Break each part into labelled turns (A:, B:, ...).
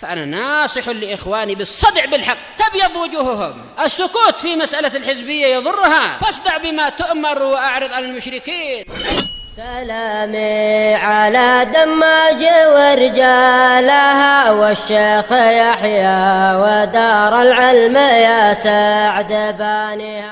A: فأنا ناصح لإخواني بالصدع بالحق تبيض وجوههم. السكوت في مسألة الحزبية يضرها، فاصدع بما تؤمر وأعرض عن المشركين.
B: سلامي على دماج ورجالها والشيخ يحيى ودار العلم يا سعد بانيها.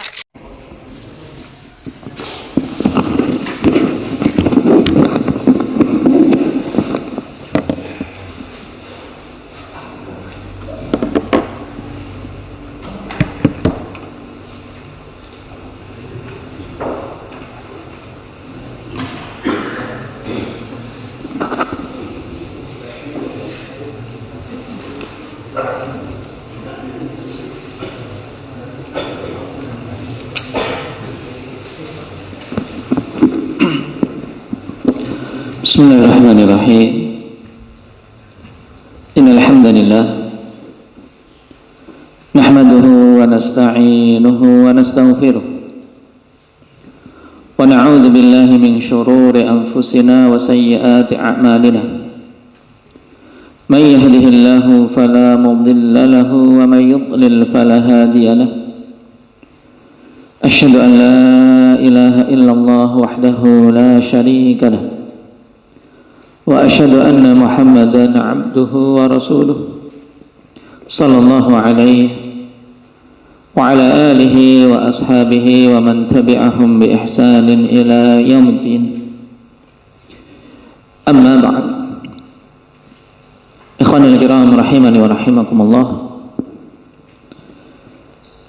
C: Bismillahirrahmanirrahim. Innal hamdalillah nahmaduhu wa nasta'inuhu wa nastaghfiruh wa na'udzu billahi min shururi anfusina wa sayyiati a'malina. May yahdihillahu fala mudilla lahu wa may yudlil fala hadiya lahu. Asyhadu an la ilaha illallah wahdahu la syarika lahu wa asyhadu anna Muhammadan abduhu wa rasuluh sallallahu alaihi wa ala alihi wa ashabihi wa man tabi'ahum bi ihsanin ila yaumiddin. Amma ba'd. Ikhwanul kiram rahimani wa rahimakumullah.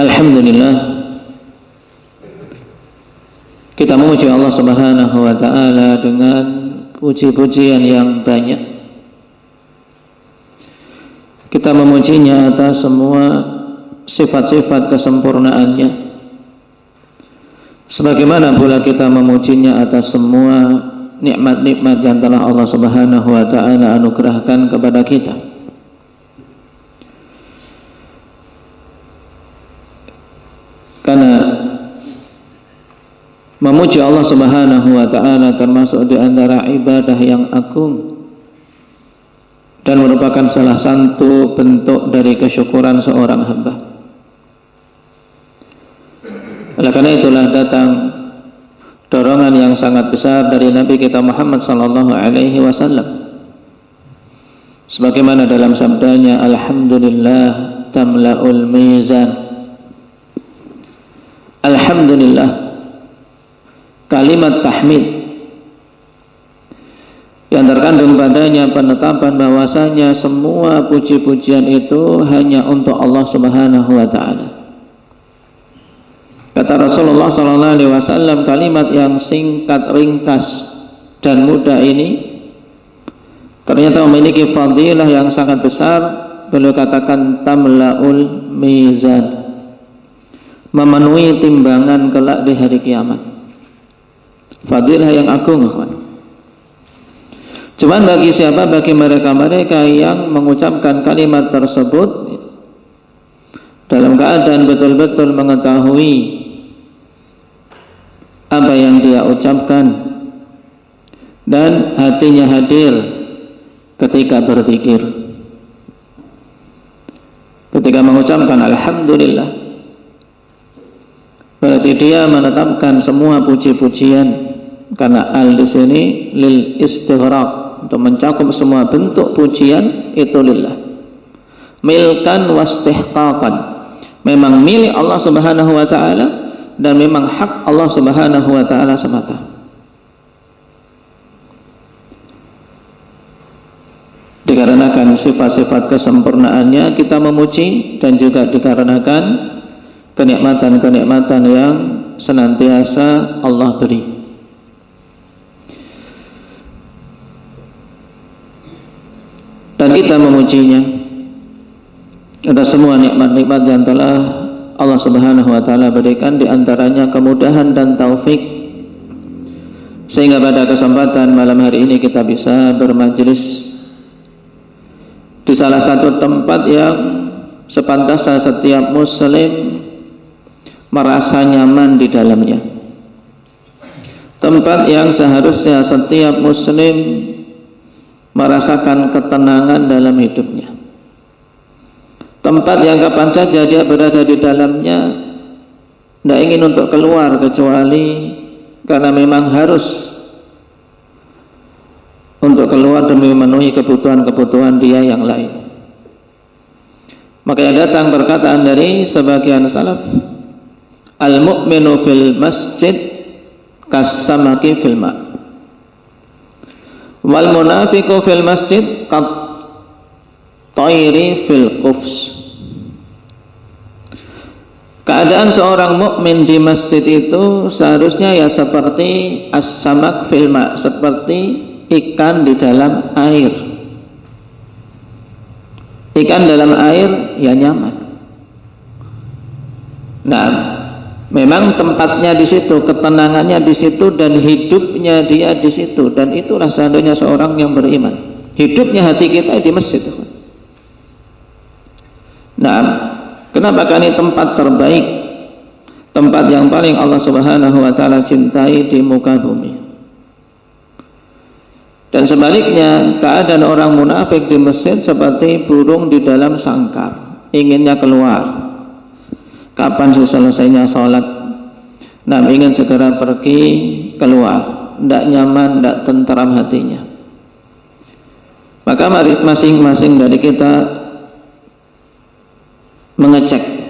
C: Alhamdulillah, kita memuji Allah Subhanahu wa taala dengan puji-pujian yang banyak. Kita memujinya atas semua sifat-sifat kesempurnaannya, sebagaimana pula kita memujinya atas semua nikmat-nikmat yang telah Allah Subhanahu wa ta'ala anugerahkan kepada kita. Karena memuji Allah Subhanahu wa ta'ala termasuk di antara ibadah yang agung dan merupakan salah satu bentuk dari kesyukuran seorang hamba. Oleh karena itulah datang dorongan yang sangat besar dari Nabi kita Muhammad sallallahu alaihi wasallam, sebagaimana dalam sabdanya, alhamdulillah tamla'ul mizan. Alhamdulillah, kalimat tahmid yang terkandung padanya penetapan bahwasanya semua puji-pujian itu hanya untuk Allah Subhanahu wa taala. Kata Rasulullah sallallahu alaihi wasallam, kalimat yang singkat, ringkas dan mudah ini ternyata memiliki fadilah yang sangat besar. Beliau katakan tamlaul mizan, memenuhi timbangan kelak di hari kiamat. Fadilah yang agung, kawan. Cuman bagi siapa? Bagi mereka-mereka yang mengucapkan kalimat tersebut dalam keadaan betul-betul mengetahui apa yang dia ucapkan dan hatinya hadir ketika berzikir. Ketika mengucapkan alhamdulillah, berarti dia menetapkan semua puji-pujian, karena al di sini lil istighraq, untuk mencakup semua bentuk pujian itu lillah. Milkan wastihqaqan, memang milik Allah Subhanahu wa taala dan memang hak Allah Subhanahu wa taala semata. Dikarenakan sifat-sifat kesempurnaannya kita memuji, dan juga dikarenakan kenikmatan-kenikmatan yang senantiasa Allah beri. Dan kita memujinya atas semua nikmat-nikmat yang telah Allah Subhanahu wa taala berikan, di antaranya kemudahan dan taufik, sehingga pada kesempatan malam hari ini kita bisa bermajelis di salah satu tempat yang sepantasnya setiap muslim merasa nyaman di dalamnya, tempat yang seharusnya setiap muslim merasakan ketenangan dalam hidupnya. tempat yang kapan saja dia berada di dalamnya tidak ingin untuk keluar kecuali karena memang harus untuk keluar demi memenuhi kebutuhan-kebutuhan dia yang lain. Makanya datang perkataan dari sebagian salaf, al-mu'minu fil masjid kas-samaki fil ma', wal munafiqu fil masjid kat tayri fil qufs. Keadaan seorang mukmin di masjid itu seharusnya ya seperti as-samak fil ma', seperti ikan di dalam air. Ikan dalam air ya nyaman. Nah, memang tempatnya di situ, ketenangannya di situ, dan hidupnya dia di situ, dan itulah seandainya seorang yang beriman. Hidupnya hati kita di masjid. Nah, kenapa ini tempat terbaik, tempat yang paling Allah Subhanahu wa taala cintai di muka bumi. Dan sebaliknya, keadaan orang munafik di masjid seperti burung di dalam sangkar, inginnya keluar. Kapan selesainya sholat? Nah, ingin segera pergi keluar, tidak nyaman, tidak tentram hatinya. Maka mari masing-masing dari kita mengecek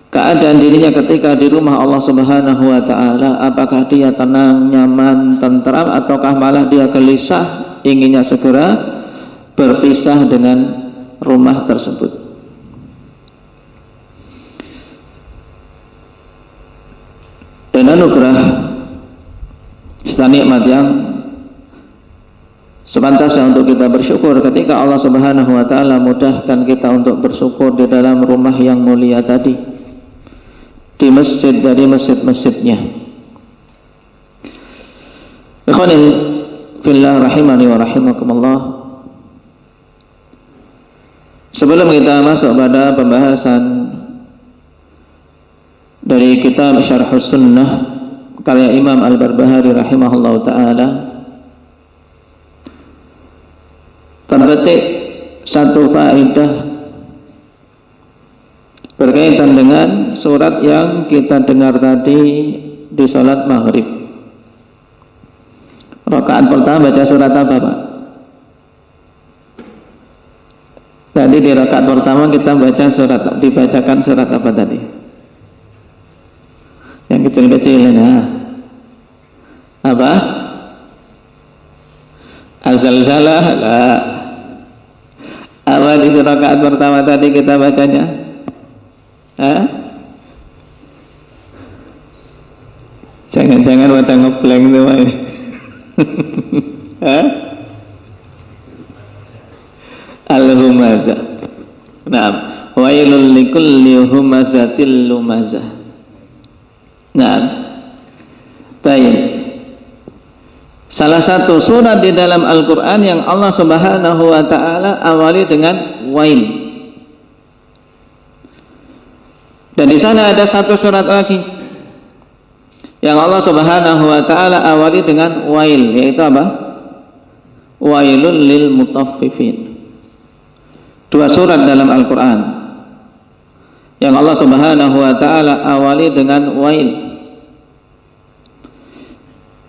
C: keadaan dirinya ketika di rumah Allah Subhanahu wa taala, apakah dia tenang, nyaman, tentram, ataukah malah dia gelisah, inginnya segera berpisah dengan rumah tersebut. Dan anugerah serta nikmat yang sepantasnya untuk kita bersyukur ketika Allah Subhanahu wa taala mudahkan kita untuk bersyukur di dalam rumah yang mulia tadi, di masjid dari masjid-masjidnya. Ikhwanil fillah rahimani wa rahimakumullah. Sebelum kita masuk pada pembahasan dari kitab Syarhus Sunnah karya Imam Al-Barbahari rahimahullah ta'ala, terbetik satu faedah berkaitan dengan surat yang kita dengar tadi di salat maghrib. Rakaat pertama baca surat apa, Pak? Tadi di rakaat pertama kita baca surat, dibacakan surat apa tadi? Yang kecil-kecil, nah. Apa? Al-Zalzalah. Lah. Apa di rakaat pertama tadi kita bacanya? Jangan-jangan pada ngeblank tuh, Pak. Al-Humazah. Naam, wailul likulli humazatil lumazah. Naam. Baik. Salah satu surat di dalam Al-Qur'an yang Allah Subhanahu wa taala awali dengan wail. Dan di sana ada satu surat lagi yang Allah Subhanahu wa taala awali dengan wail, yaitu apa? Wailul lil mutaffifin. Dua surat dalam Al-Qur'an yang Allah Subhanahu wa taala awali dengan wail.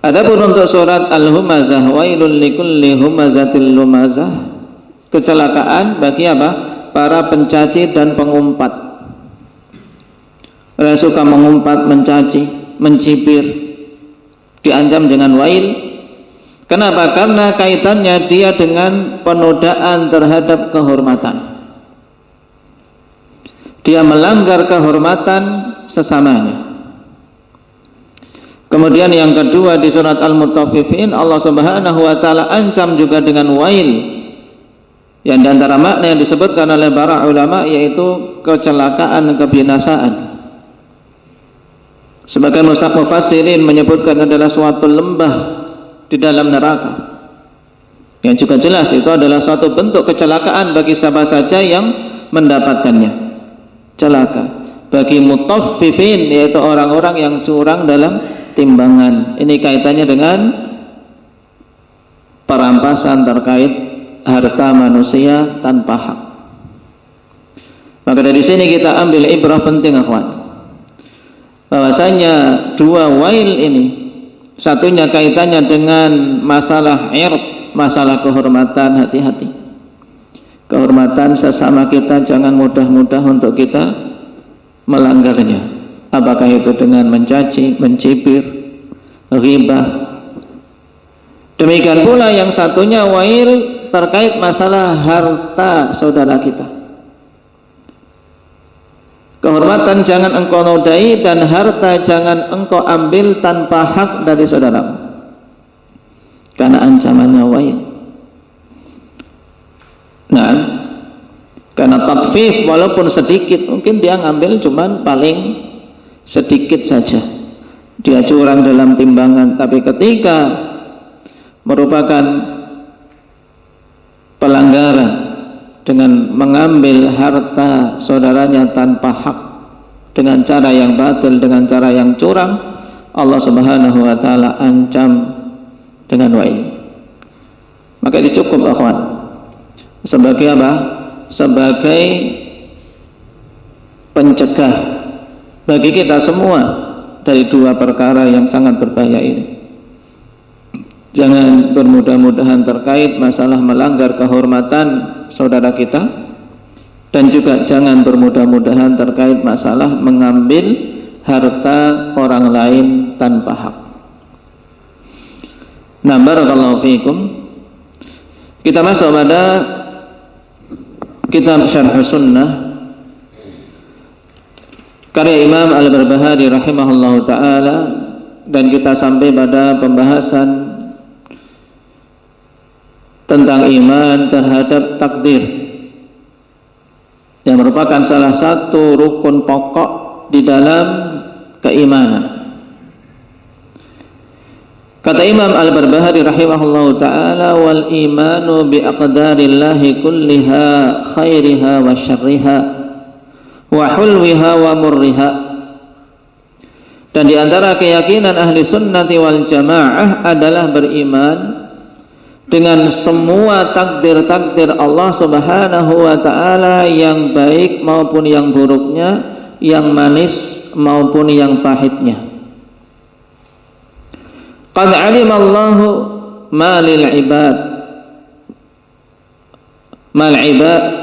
C: Adapun untuk surat Al-Humazah, wailul likulli humazatil lumazah, kecelakaan bagi apa? Para pencaci dan pengumpat. Orang suka mengumpat, mencaci, mencibir, diancam dengan wail. Kenapa? Karena kaitannya dia dengan penodaan terhadap kehormatan. Dia melanggar kehormatan sesamanya. Kemudian yang kedua di surat Al-Mutaffifin, Allah Subhanahu wa taala ancam juga dengan wail. Yang di antara makna yang disebutkan oleh para ulama yaitu kecelakaan, kebinasaan. Sebagai mufassirin menyebutkan adalah suatu lembah di dalam neraka. Yang juga jelas itu adalah suatu bentuk kecelakaan bagi siapa saja yang mendapatkannya. Celaka bagi mutaffifin, yaitu orang-orang yang curang dalam timbangan. Ini kaitannya dengan perampasan terkait harta manusia tanpa hak. Maka dari sini kita ambil ibrah penting, akhwan, bahwasanya dua wail ini, satunya kaitannya dengan masalah ird, masalah kehormatan. Hati-hati, kehormatan sesama kita jangan mudah-mudah untuk kita melanggarnya. Apakah itu dengan mencaci, mencibir, ghibah. Demikian pula yang satunya wail terkait masalah harta saudara kita. Kehormatan jangan engkau nodai dan harta jangan engkau ambil tanpa hak dari saudaramu, karena ancamannya wail. Nah, karena takfif walaupun sedikit, mungkin dia ngambil cuman paling sedikit saja, dia curang dalam timbangan. Tapi ketika merupakan pelanggaran dengan mengambil harta saudaranya tanpa hak, dengan cara yang batil, dengan cara yang curang, Allah Subhanahu wa taala ancam dengan wail. Maka ini cukup, akhwan, sebagai apa? Sebagai pencegah bagi kita semua dari dua perkara yang sangat berbahaya ini. Jangan bermudah-mudahan terkait masalah melanggar kehormatan saudara kita, dan juga jangan bermudah-mudahan terkait masalah mengambil harta orang lain tanpa hak. Nah, barakallahu fiikum. Kita masuk pada kitab Syarh Sunnah karya Imam Al-Barbahari rahimahullahu taala, dan kita sampai pada pembahasan tentang iman terhadap takdir, yang merupakan salah satu rukun pokok di dalam keimanan. Kata Imam Al-Barbahari rahimahullahu ta'ala, wal imanu bi aqdarillahi kulliha khairiha wa syarriha wa hulwiha wa murriha. Dan di antara keyakinan ahli sunnati wal jamaah adalah beriman dengan semua takdir-takdir Allah Subhanahu wa taala, yang baik maupun yang buruknya, yang manis maupun yang pahitnya. Qad 'alima Allahu ma lil 'ibad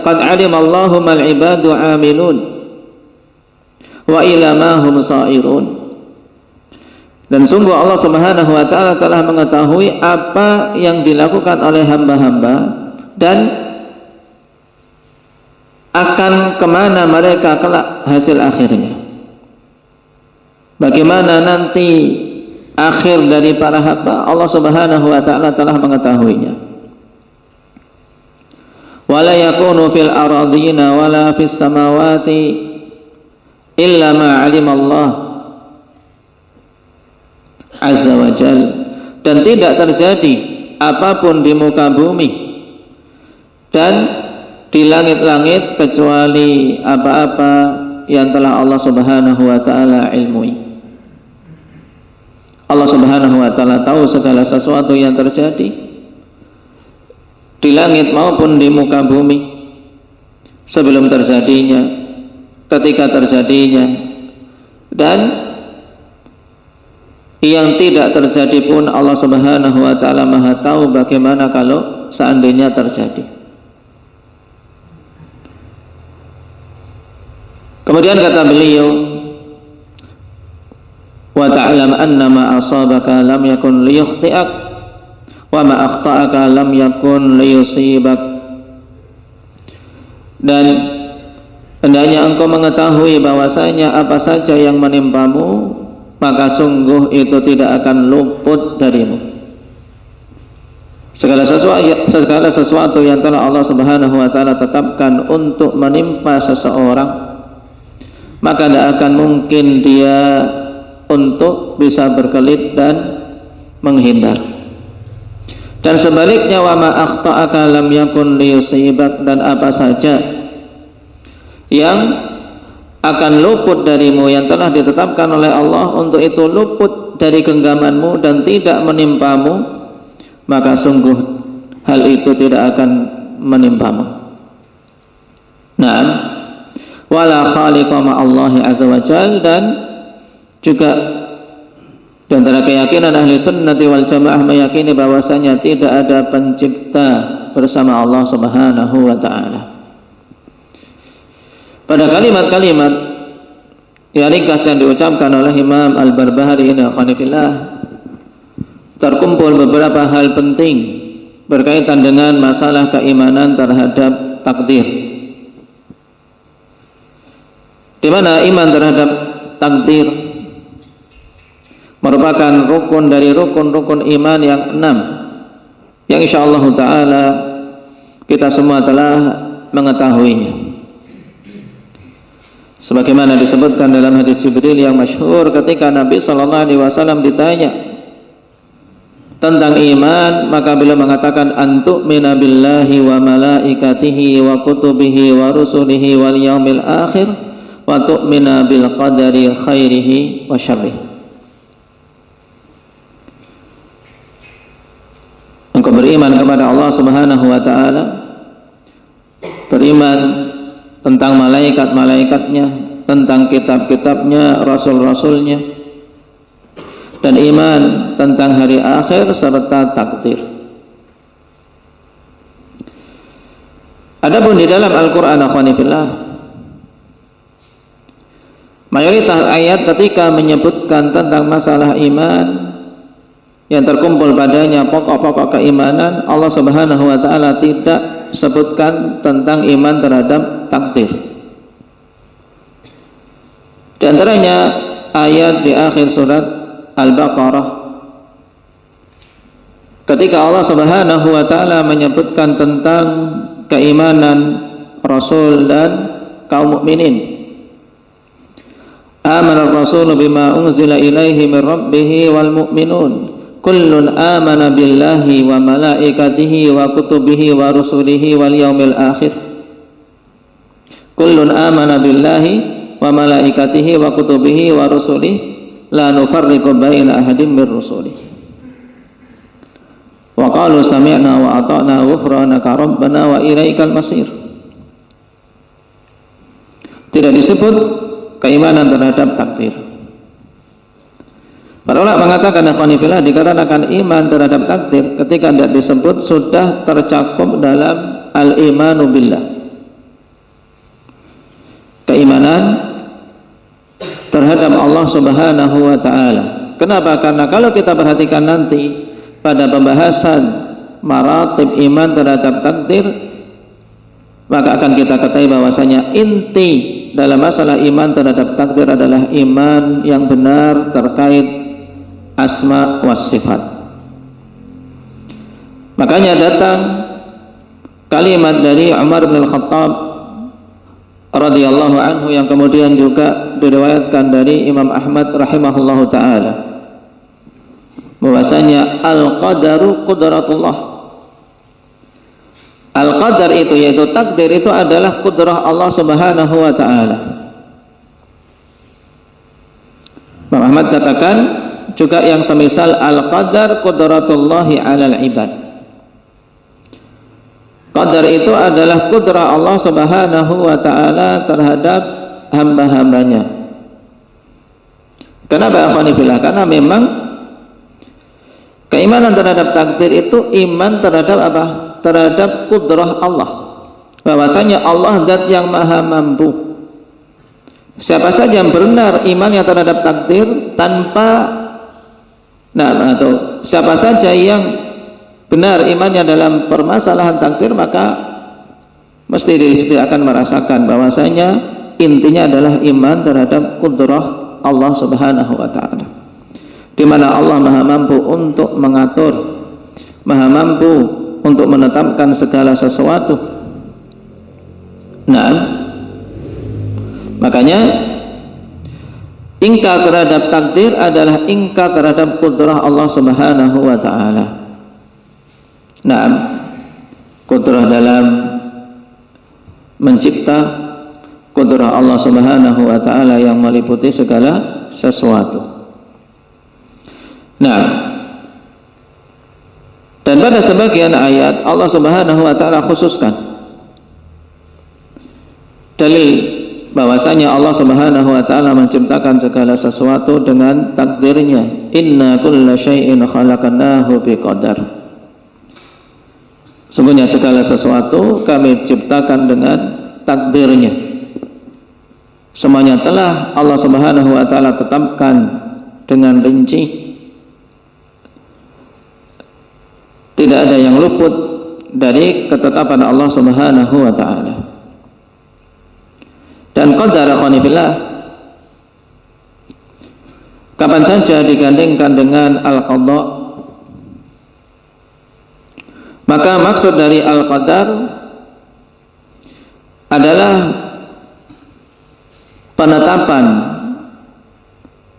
C: qad 'alima Allahu mal 'ibadu 'amilun wa ila ma hum sa'irun. Dan sungguh Allah Subhanahu wa taala telah mengetahui apa yang dilakukan oleh hamba-hamba dan akan kemana mereka kelak hasil akhirnya. Bagaimana nanti akhir dari para hamba, Allah Subhanahu wa taala telah mengetahuinya. Wala yakunu fil aradina wala fis samawati illa ma 'alima Allah azza wa jal. Dan tidak terjadi apapun di muka bumi dan di langit-langit kecuali apa-apa yang telah Allah Subhanahu wa taala ilmui. Allah Subhanahu wa taala tahu segala sesuatu yang terjadi di langit maupun di muka bumi, sebelum terjadinya, ketika terjadinya, dan yang tidak terjadi pun Allah Subhanahu wa taala Maha tahu bagaimana kalau seandainya terjadi. Kemudian kata beliau, wa ta'lam anna ma asabaka lam yakun liyukhti'ak wa ma akhta'aka lam yakun liyusibak. Dan hendaknya engkau mengetahui bahwasanya apa saja yang menimpamu, maka sungguh itu tidak akan luput darimu. Segala sesuatu yang telah Allah Subhanahu wa taala tetapkan untuk menimpa seseorang, maka tidak akan mungkin dia untuk bisa berkelit dan menghindar. Dan sebaliknya, wa ma akhta'aka lam yakun liyusibak, dan apa saja yang akan luput darimu, yang telah ditetapkan oleh Allah untuk itu luput dari genggamanmu dan tidak menimpamu, maka sungguh hal itu tidak akan menimpamu. Nah, wala khaliqa ma'allahi azza wa jalla, dan juga di antara keyakinan ahli sunnati wal jamaah meyakini bahwasanya tidak ada pencipta bersama Allah Subhanahu wa ta'ala. Pada kalimat-kalimat yang ringkas yang diucapkan oleh Imam Al-Barbahari ini terkumpul beberapa hal penting berkaitan dengan masalah keimanan terhadap takdir, di mana iman terhadap takdir merupakan rukun dari rukun-rukun iman yang 6 yang insyaallah ta'ala kita semua telah mengetahuinya. Sebagaimana disebutkan dalam hadis Jibril yang masyhur ketika Nabi SAW ditanya tentang iman, maka beliau mengatakan antu'mina billahi wa malaikatihi wa kutubihi wa rusulihi wal yaumil akhir wa tu'mina bil qadari khairihi wa syarrihi. Engkau beriman kepada Allah Subhanahu wa ta'ala, beriman tentang malaikat-malaikatnya, tentang kitab-kitabnya, rasul-rasulnya, dan iman tentang hari akhir serta takdir. Adapun di dalam Al-Quran, akhwanifillah, mayoritas ayat ketika menyebutkan tentang masalah iman yang terkumpul padanya pokok-pokok keimanan, Allah Subhanahu wa ta'ala tidak sebutkan tentang iman terhadap takdir. Di antaranya ayat di akhir surat Al-Baqarah ketika Allah Subhanahu wa ta'ala menyebutkan tentang keimanan Rasul dan kaum mukminin. Amana ar-rasulu bima unzila ilaihi min rabbih wal mu'minun kullun amana billahi wa malaikatihi wa kutubihi wa rusulihi wal yaumil akhir. Kullun amana billahi wa malaikatihi wa kutubihi wa rusulihi la nufarriqu baina ahadin min rusulihi. Wa qalu sami'na wa ata'na ghufranaka rabbana wa ilaikal masir. Tidak disebut keimanan terhadap takdir. Para ulama mengatakan akhwanifillah, dikarenakan iman terhadap takdir ketika tidak disebut sudah tercakup dalam al-imanu billah, keimanan terhadap Allah Subhanahu wa ta'ala. Kenapa? Karena kalau kita perhatikan nanti pada pembahasan maratib iman terhadap takdir, maka akan kita ketahui bahwasanya inti dalam masalah iman terhadap takdir adalah iman yang benar terkait asma was sifat. Makanya datang kalimat dari Umar bin Al-Khattab radhiyallahu anhu yang kemudian juga diriwayatkan dari Imam Ahmad rahimahullahu taala, bahwasanya al-qadaru qudratullah. Al-qadar itu yaitu takdir itu adalah kudrah Allah Subhanahu wa taala. Imam Ahmad katakan juga yang semisal al-qadar qudratullahi 'alal ibad. Qadar itu adalah kudrah Allah Subhanahu wa ta'ala terhadap hamba-hambanya. Kenapa akhwanifillah? Karena memang keimanan terhadap takdir itu iman terhadap apa? Terhadap kudrah Allah, bahwasanya Allah zat yang maha mampu. Siapa saja yang benar imannya terhadap takdir tanpa atau siapa saja yang benar imannya dalam permasalahan takdir, maka mesti dia akan merasakan bahwasanya intinya adalah iman terhadap kudrah Allah Subhanahu wa ta'ala, di mana Allah maha mampu untuk mengatur, maha mampu untuk menetapkan segala sesuatu. Nah, makanya ingkar terhadap takdir adalah ingkar terhadap kudrah Allah Subhanahu wa ta'ala. Nah, kudrah dalam mencipta, kudrah Allah Subhanahu wa ta'ala yang meliputi segala sesuatu. Nah, dan pada sebagian ayat Allah Subhanahu wa ta'ala khususkan dalil bahwasanya Allah Subhanahu wa taala menciptakan segala sesuatu dengan takdirnya. Inna kulla syai'in khalaqnahu biqadar. Sungguhnya segala sesuatu kami ciptakan dengan takdirnya. Semuanya telah Allah Subhanahu wa taala tetapkan dengan rinci. Tidak ada yang luput dari ketetapan Allah Subhanahu wa taala. Dan qadar qanifillah, kapan saja digandengkan dengan al-qadha, maka maksud dari al-qadar adalah penetapan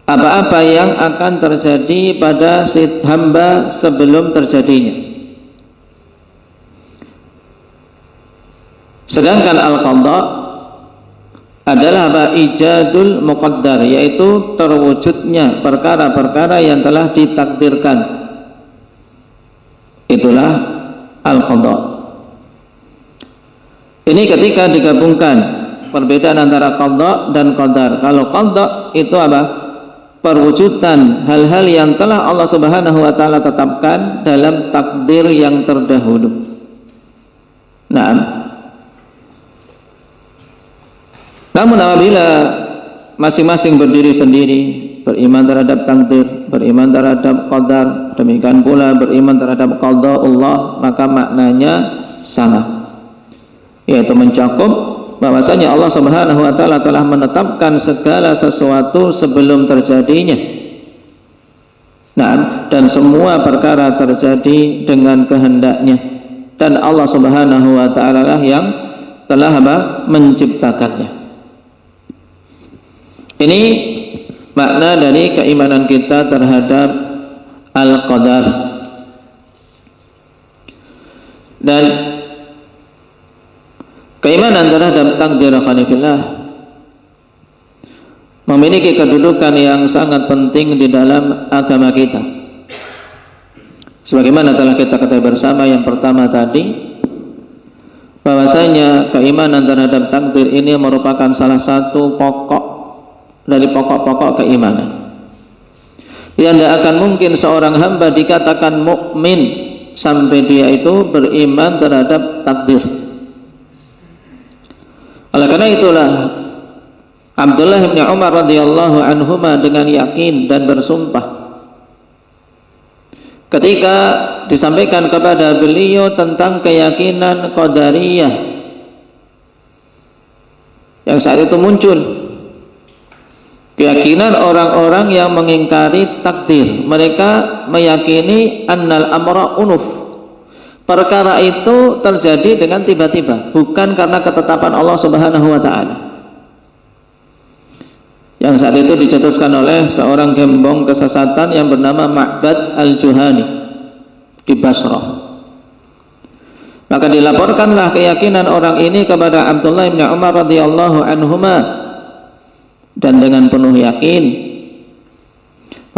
C: apa-apa yang akan terjadi pada si hamba sebelum terjadinya. Sedangkan al-qadha adalah ijadul muqaddar, yaitu terwujudnya perkara-perkara yang telah ditakdirkan. Itulah al-qadha. Ini ketika digabungkan perbedaan antara qadha dan qadar. Kalau qadha itu apa? Perwujudan hal-hal yang telah Allah Subhanahu wa taala tetapkan dalam takdir yang terdahulu. Nah, namun apabila masing-masing berdiri sendiri, beriman terhadap takdir, beriman terhadap qadar, demikian pula beriman terhadap qada Allah, maka maknanya sama, yaitu mencakup bahwasanya Allah Subhanahu wa taala telah menetapkan segala sesuatu sebelum terjadinya. Nah, dan semua perkara terjadi dengan kehendaknya, dan Allah Subhanahu wa taala lah yang telah menciptakannya. Ini makna dari keimanan kita terhadap al-qadar. Dan keimanan terhadap takdir qanifillah memiliki kedudukan yang sangat penting di dalam agama kita. Sebagaimana telah kita ketahui bersama yang pertama tadi, bahwasanya keimanan terhadap takdir ini merupakan salah satu pokok dari pokok-pokok keimanan. Yang tidak akan mungkin seorang hamba dikatakan mukmin sampai dia itu beriman terhadap takdir. Oleh karena itulah Abdullah bin Umar radhiyallahu anhuma dengan yakin dan bersumpah ketika disampaikan kepada beliau tentang keyakinan qadariyah yang saat itu muncul, keyakinan orang-orang yang mengingkari takdir. Mereka meyakini annal amra unuf, perkara itu terjadi dengan tiba-tiba, bukan karena ketetapan Allah Subhanahu wa taala. Yang saat itu dicetuskan oleh seorang gembong kesesatan yang bernama Ma'bad al-Juhani di Basrah. Maka dilaporkanlah keyakinan orang ini kepada Abdullah bin Umar radhiyallahu anhuma, dan dengan penuh yakin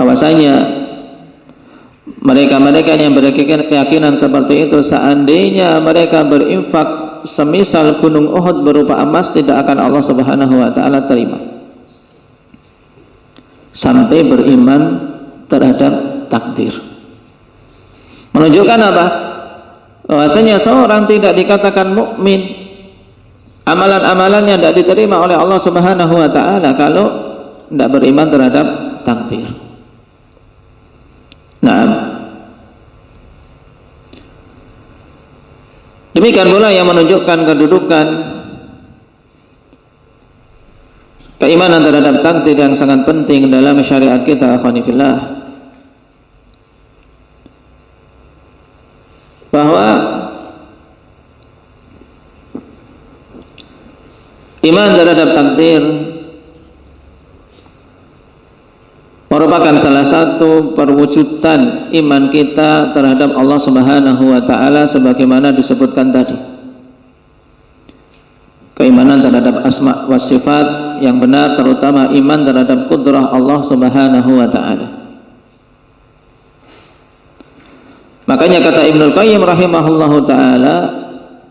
C: bahwasanya mereka-mereka yang berkeyakinan seperti itu, seandainya mereka berinfak semisal gunung Uhud berupa emas, tidak akan Allah Subhanahu wa taala terima. Sampai beriman terhadap takdir. Menunjukkan apa? Bahwasanya seorang tidak dikatakan mukmin, amalan-amalannya tidak diterima oleh Allah Subhanahu wa taala kalau tidak beriman terhadap takdir. Nah, demikian pula yang menunjukkan kedudukan keimanan terhadap takdir yang sangat penting dalam syariat kita, akhwanifillah, bahwa iman terhadap takdir merupakan salah satu perwujudan iman kita terhadap Allah Subhanahu wa taala sebagaimana disebutkan tadi. Keimanan terhadap asma wa sifat yang benar, terutama iman terhadap kudrah Allah Subhanahu wa taala. Makanya kata Ibnul Qayyim rahimahullahu taala,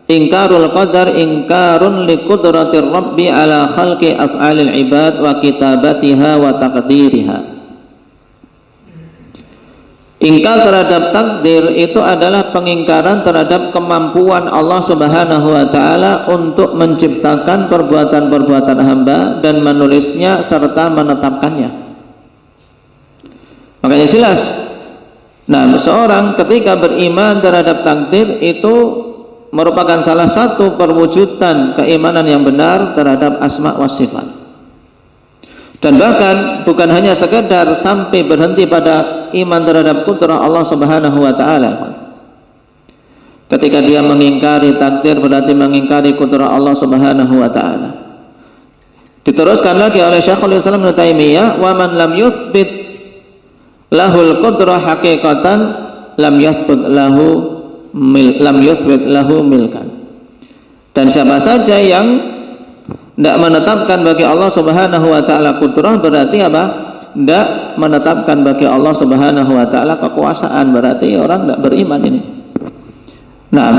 C: Ingkarul qadar ingkarun liqudratir rabbi ala khalqi af'alil ibad wa kitabatiha wa taqdiriha. Ingkar terhadap takdir itu adalah pengingkaran terhadap kemampuan Allah Subhanahu wa taala untuk menciptakan perbuatan-perbuatan hamba dan menulisnya serta menetapkannya. Makanya jelas. Nah, seorang ketika beriman terhadap takdir itu merupakan salah satu perwujudan keimanan yang benar terhadap asma wa sifat. Dan bahkan bukan hanya sekedar sampai berhenti pada iman terhadap kudrah Allah Subhanahu wa taala. Ketika dia mengingkari takdir berarti mengingkari kudrah Allah Subhanahu wa taala. Diteruskan lagi oleh Syekhul Islam Ibnu Taimiyah, "Wa man lam yuthbit lahul qudrah haqiqatan lam yuthbit lahu milkan." Dan siapa saja yang tidak menetapkan bagi Allah Subhanahu wa taala kudrah berarti apa? Tidak menetapkan bagi Allah Subhanahu wa taala kekuasaan, berarti orang tidak beriman ini. Nah,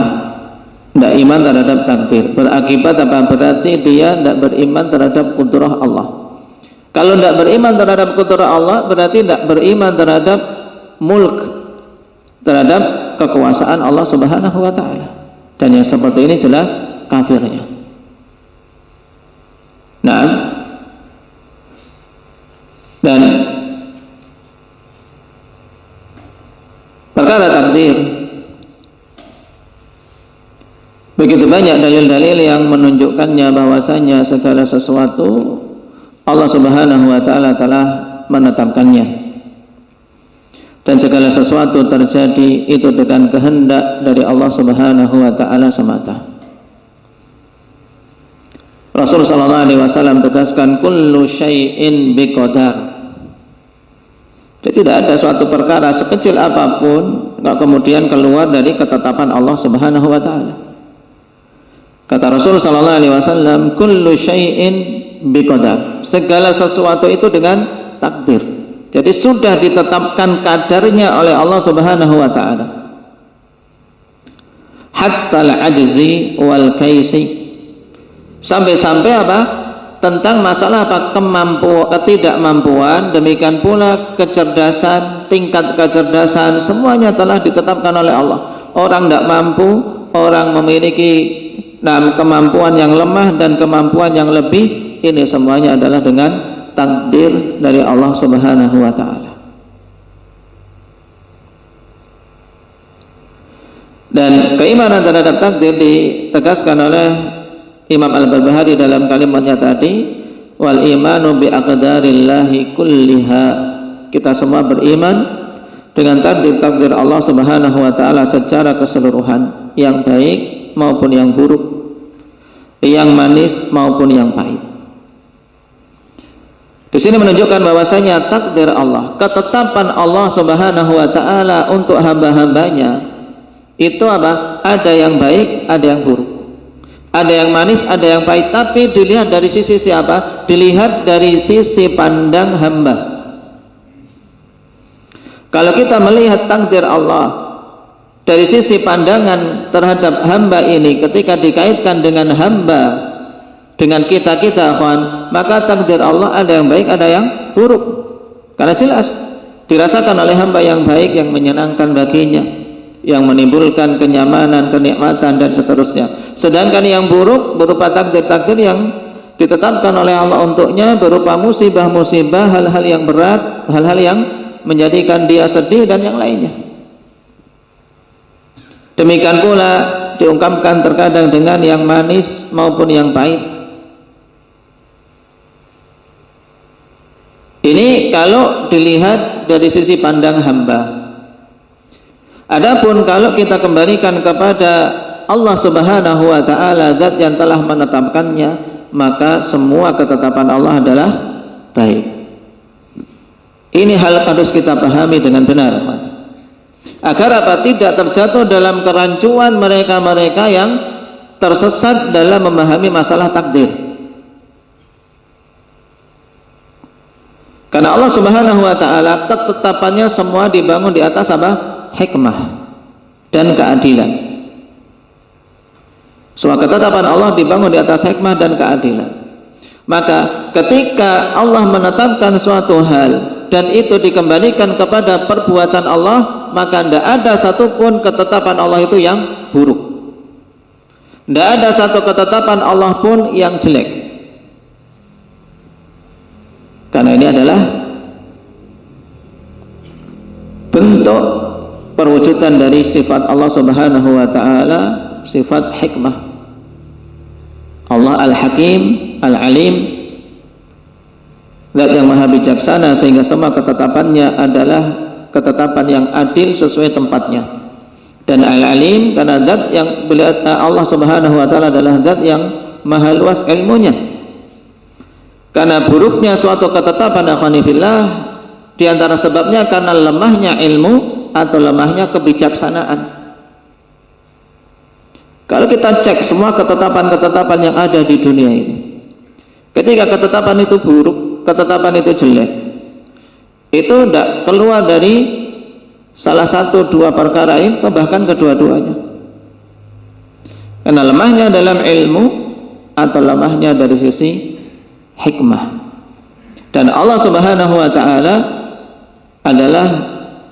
C: tidak iman terhadap takdir. Berakibat apa? Berarti dia tidak beriman terhadap kudrah Allah. Kalau tidak beriman terhadap kudrah Allah berarti tidak beriman terhadap mulk, terhadap kekuasaan Allah Subhanahu wa taala. Dan yang seperti ini jelas kafirnya. Nah, dan perkara takdir begitu banyak dalil-dalil yang menunjukkannya bahwasanya segala sesuatu Allah Subhanahu wa taala telah menetapkannya, dan segala sesuatu terjadi itu dengan kehendak dari Allah Subhanahu wa taala semata. Rasul sallallahu alaihi wasallam tegaskan kullu syai'in biqadar. Jadi tidak ada suatu perkara sekecil apapun kemudian keluar dari ketetapan Allah Subhanahu wa taala. Kata Rasul sallallahu alaihi wasallam, kullu syai'in biqadar. Segala sesuatu itu dengan takdir. Jadi sudah ditetapkan kadarnya oleh Allah Subhanahu wa taala. Hatta al-ajzi wal kaisi. Sampai-sampai apa? Tentang masalah apa? Ketidakmampuan, demikian pula kecerdasan, tingkat kecerdasan, semuanya telah ditetapkan oleh Allah. Orang tidak mampu, orang memiliki kemampuan yang lemah dan kemampuan yang lebih, ini semuanya adalah dengan takdir dari Allah Subhanahu wa taala. Dan keimanan terhadap takdir ditegaskan oleh Imam Al-Barbahari dalam kalimatnya tadi, wal imanu bi aqdarillahi kulliha. Kita semua beriman dengan takdir-takdir Allah Subhanahu wa taala secara keseluruhan, yang baik maupun yang buruk, yang manis maupun yang pahit. Di sini menunjukkan bahwasanya takdir Allah, ketetapan Allah Subhanahu wa taala untuk hamba-hambanya itu apa? Ada yang baik, ada yang buruk. Ada yang manis, ada yang pahit, tapi dilihat dari sisi siapa? Dilihat dari sisi pandang hamba. Kalau kita melihat takdir Allah dari sisi pandangan terhadap hamba ini, ketika dikaitkan dengan hamba, dengan kita kawan, maka takdir Allah ada yang baik, ada yang buruk. Karena jelas dirasakan oleh hamba yang baik, yang menyenangkan baginya, yang menimbulkan kenyamanan, kenikmatan dan seterusnya. Sedangkan yang buruk berupa takdir-takdir yang ditetapkan oleh Allah untuknya berupa musibah-musibah, hal-hal yang berat, hal-hal yang menjadikan dia sedih dan yang lainnya. Demikian pula diungkapkan terkadang dengan yang manis maupun yang pahit. Ini kalau dilihat dari sisi pandang hamba. Adapun kalau kita kembalikan kepada Allah Subhanahu wa taala, zat yang telah menetapkannya, maka semua ketetapan Allah adalah baik. Ini hal harus kita pahami dengan benar, agar apa? Tidak terjatuh dalam kerancuan mereka-mereka yang tersesat dalam memahami masalah takdir. Karena Allah Subhanahu wa taala ketetapannya semua dibangun di atas apa? Hikmah dan keadilan. Semua ketetapan Allah dibangun di atas hikmah dan keadilan. Maka ketika Allah menetapkan suatu hal dan itu dikembalikan kepada perbuatan Allah, maka tidak ada satupun ketetapan Allah itu yang buruk. Tidak ada satu ketetapan Allah pun yang jelek. Karena ini adalah bentuk perwujudan dari sifat Allah Subhanahu wa taala, sifat hikmah. Allah Al-Hakim, Al-Alim, Zat yang maha bijaksana, sehingga semua ketetapannya adalah ketetapan yang adil sesuai tempatnya. Dan Al-Alim, karena zat yang Allah Subhanahu wa taala adalah zat yang maha luas ilmunya. Karena buruknya suatu ketetapan akhwanifillah, di antara sebabnya karena lemahnya ilmu atau lemahnya kebijaksanaan. Kalau kita cek semua ketetapan-ketetapan yang ada di dunia ini, ketika ketetapan itu buruk, ketetapan itu jelek, itu tidak keluar dari salah satu dua perkara ini, atau bahkan kedua-duanya. Karena lemahnya dalam ilmu atau lemahnya dari sisi hikmah. Dan Allah Subhanahu wa taala adalah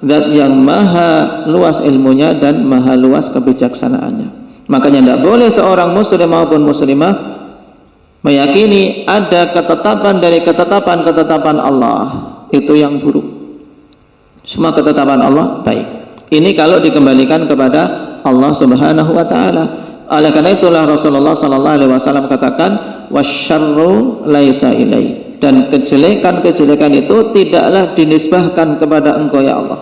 C: zat yang maha luas ilmunya dan maha luas kebijaksanaannya. Makanya tidak boleh seorang muslim maupun muslimah meyakini ada ketetapan dari ketetapan-ketetapan Allah itu yang buruk. Semua ketetapan Allah baik. Ini kalau dikembalikan kepada Allah Subhanahu wa taala. Oleh karena itulah Rasulullah sallallahu alaihi wasallam katakan, wasyarru laisa ilai. Dan kejelekan-kejelekan itu tidaklah dinisbahkan kepada Engkau ya Allah.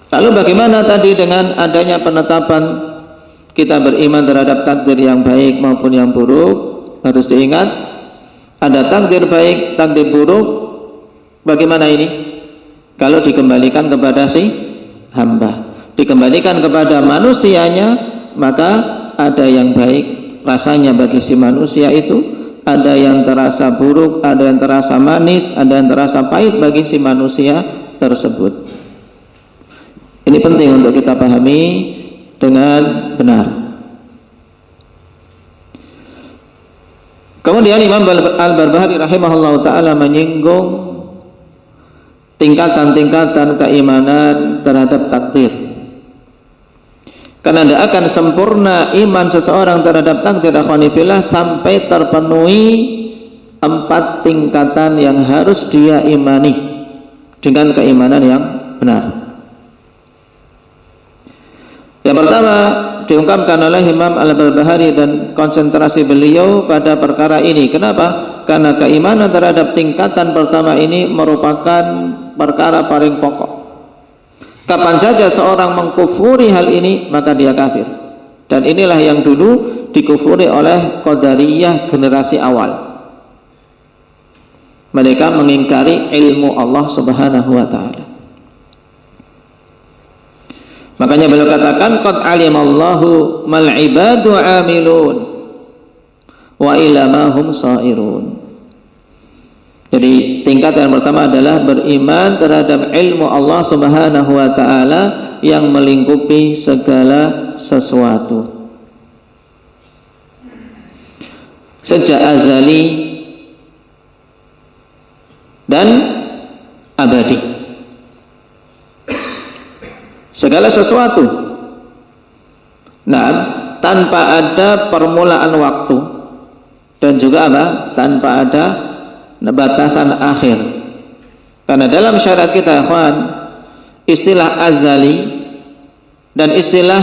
C: Lalu bagaimana tadi dengan adanya penetapan kita beriman terhadap takdir yang baik maupun yang buruk? Harus diingat, ada takdir baik, takdir buruk. Bagaimana ini? Kalau dikembalikan kepada si hamba, dikembalikan kepada manusianya, maka ada yang baik rasanya bagi si manusia itu, ada yang terasa buruk, ada yang terasa manis, ada yang terasa pahit bagi si manusia tersebut. Ini penting untuk kita pahami dengan benar. Kemudian Imam Al-Barbahari rahimahullah ta'ala menyinggung tingkatan-tingkatan keimanan terhadap takdir. Karena tidak akan sempurna iman seseorang terhadap takdir akhwanifillah sampai terpenuhi 4 tingkatan yang harus dia imani dengan keimanan yang benar. Yang pertama diungkapkan oleh Imam Al-Barbahari dan konsentrasi beliau pada perkara ini. Kenapa? Karena keimanan terhadap tingkatan pertama ini merupakan perkara paling pokok. Kapan saja seorang mengkufuri hal ini, maka dia kafir. Dan inilah yang dulu dikufuri oleh Qadariyah generasi awal. Mereka mengingkari ilmu Allah Subhanahu wa ta'ala. Makanya beliau katakan, qad alimallahu mal ibadu amilun wa ila ma hum sairun. Jadi tingkat yang pertama adalah beriman terhadap ilmu Allah Subhanahu wa taala yang melingkupi segala sesuatu, sejak azali dan abadi. Segala sesuatu, nah, tanpa ada permulaan waktu dan juga apa? Tanpa ada batasan akhir. Karena dalam syariat kita, ikhwan, istilah azali dan istilah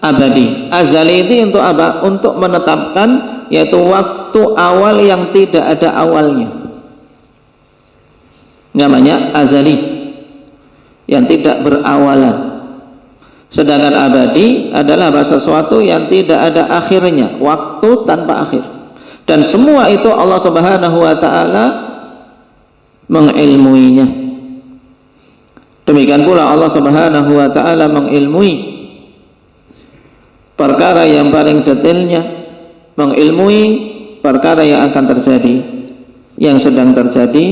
C: abadi. Azali itu untuk apa? Untuk menetapkan, yaitu waktu awal yang tidak ada awalnya. Namanya azali, yang tidak berawalan. Sedangkan abadi adalah sesuatu yang tidak ada akhirnya, waktu tanpa akhir. Dan semua itu Allah Subhanahu wa taala mengilmuinya. Demikian pula Allah Subhanahu wa taala mengilmui perkara yang paling detailnya, mengilmui perkara yang akan terjadi, yang sedang terjadi,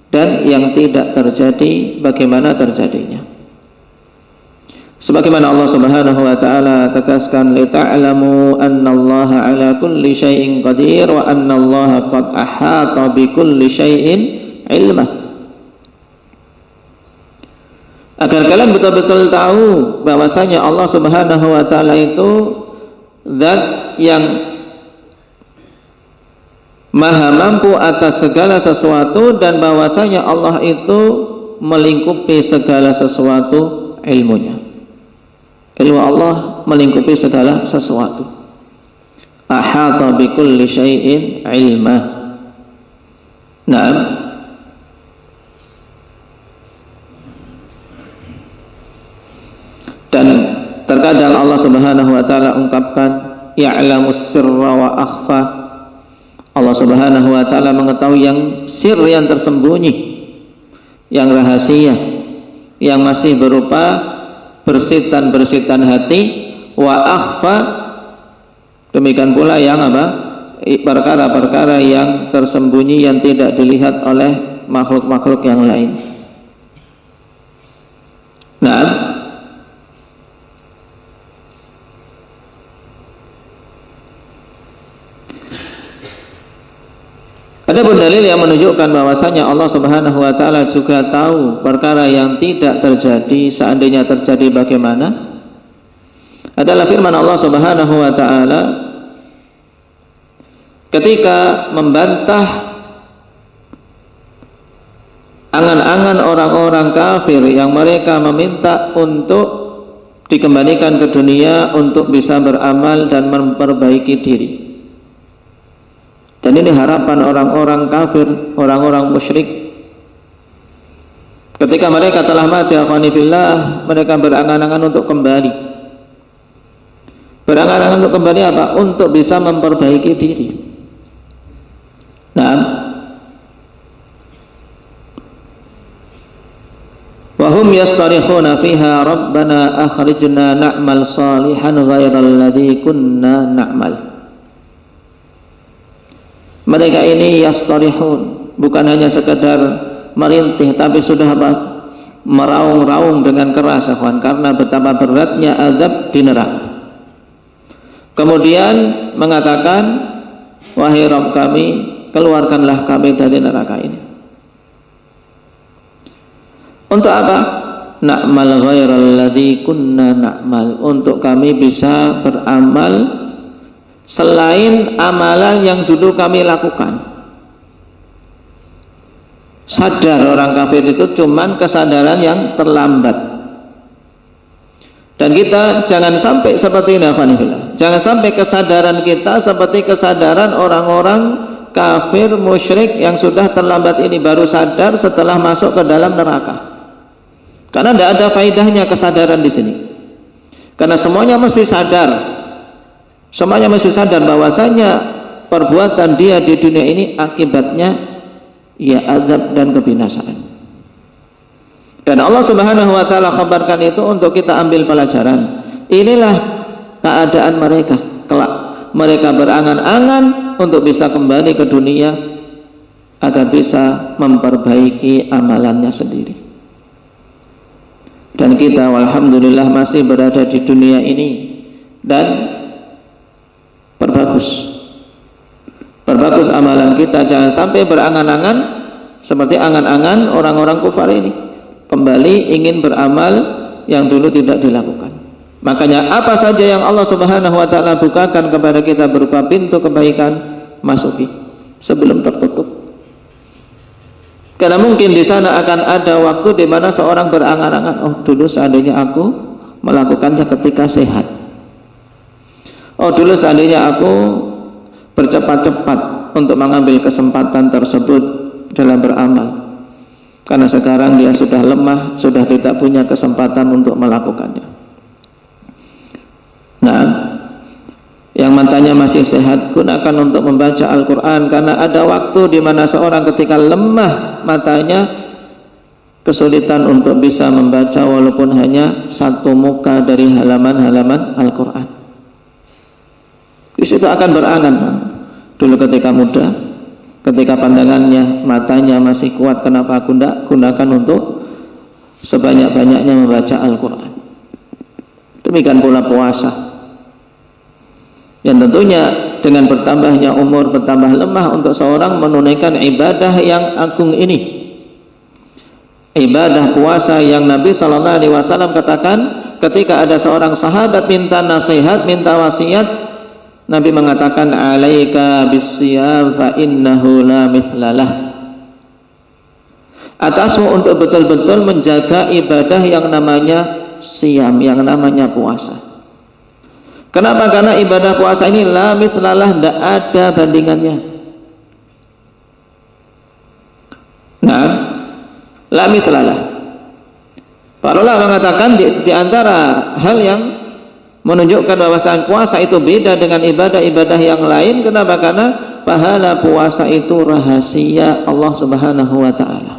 C: dan yang tidak terjadi bagaimana terjadinya. Sebagaimana Allah Subhanahu wa taala tegaskan, "Lita'lamu annallaha 'ala kulli syai'in qadir wa annallaha qad ahata bi kulli syai'in 'ilma." Agar kalian betul-betul tahu bahwasanya Allah Subhanahu wa taala itu zat yang maha mampu atas segala sesuatu, dan bahwasanya Allah itu melingkupi segala sesuatu ilmunya. Ilmu Allah melingkupi segala sesuatu. Ahata bi kulli syai'in ilma. Naam. Dan terkadang Allah Subhanahu wa taala ungkapkan ya'lamus sirra wa akhfa. Allah Subhanahu wa taala mengetahui yang sir, yang tersembunyi, yang rahasia, yang masih berupa bersitan-bersitan hati, wa akhfa, demikian pula yang perkara-perkara yang tersembunyi, yang tidak dilihat oleh makhluk-makhluk yang lain. Nah, ada pun dalil yang menunjukkan bahwasanya Allah Subhanahu wa taala juga tahu perkara yang tidak terjadi, seandainya terjadi bagaimana, adalah firman Allah Subhanahu wa taala ketika membantah angan-angan orang-orang kafir yang mereka meminta untuk dikembalikan ke dunia untuk bisa beramal dan memperbaiki diri. Dan ini harapan orang-orang kafir, orang-orang musyrik. Ketika mereka telah mati, akhwanifillah, mereka berangan-angan untuk kembali. Berangan-angan untuk kembali apa? Untuk bisa memperbaiki diri. Nah, wahum yastarikhuna fiha rabbana akhrijna na'mal salihan ghairal ladzi kunna na'mal. Mereka ini yastarihun, bukan hanya sekedar merintih, tapi sudah meraung-raung dengan keras, karena betapa beratnya azab di neraka. Kemudian mengatakan, wahai Rabb kami, keluarkanlah kami dari neraka ini. Untuk apa? Na'mal ghairal ladzi kunna na'mal, untuk kami bisa beramal selain amalan yang dulu kami lakukan. Sadar orang kafir itu cuman kesadaran yang terlambat. Dan kita jangan sampai seperti ini, jangan sampai kesadaran kita seperti kesadaran orang-orang kafir musyrik yang sudah terlambat ini, baru sadar setelah masuk ke dalam neraka. Karena tidak ada faedahnya kesadaran di sini. Karena semuanya mesti sadar. Semuanya mesti sadar bahwasanya perbuatan dia di dunia ini akibatnya ya azab dan kebinasaan. Dan Allah Subhanahu wa taala kabarkan itu untuk kita ambil pelajaran. Inilah keadaan mereka kelak. Mereka berangan-angan untuk bisa kembali ke dunia agar bisa memperbaiki amalannya sendiri. Dan kita alhamdulillah masih berada di dunia ini dan perbagus amalan kita. Jangan sampai berangan-angan seperti angan-angan orang-orang kufar ini, kembali ingin beramal yang dulu tidak dilakukan. Makanya apa saja yang Allah Subhanahu wa taala bukakan kepada kita berupa pintu kebaikan, masuki sebelum tertutup. Karena mungkin di sana akan ada waktu di mana seorang berangan-angan, oh dulu seandainya aku melakukannya ketika sehat. Oh dulu seandainya aku bercepat-cepat untuk mengambil kesempatan tersebut dalam beramal. Karena sekarang dia sudah lemah, sudah tidak punya kesempatan untuk melakukannya. Nah, yang matanya masih sehat, gunakan untuk membaca Al-Quran. Karena ada waktu di mana seorang ketika lemah matanya, kesulitan untuk bisa membaca walaupun hanya satu muka dari halaman-halaman Al-Quran. Di situ akan berangan. Dulu ketika muda, ketika pandangannya, matanya masih kuat, kenapa aku tidak gunakan untuk sebanyak-banyaknya membaca Al-Quran. Demikian pula puasa. Yang tentunya dengan bertambahnya umur, bertambah lemah untuk seorang menunaikan ibadah yang agung ini. Ibadah puasa yang Nabi Sallallahu Alaihi Wasallam katakan ketika ada seorang sahabat minta nasihat, minta wasiat, Nabi mengatakan alaika bisiyam fa innahu la mithlalah. Atasmu untuk betul-betul menjaga ibadah yang namanya siyam, yang namanya puasa. Kenapa? Karena ibadah puasa ini la mithlalah, tidak ada bandingannya. Nah, la mithlalah. Para ulama mengatakan di antara hal yang menunjukkan bahwasanya puasa itu beda dengan ibadah-ibadah yang lain. Kenapa? Karena pahala puasa itu rahasia Allah Subhanahu wa taala.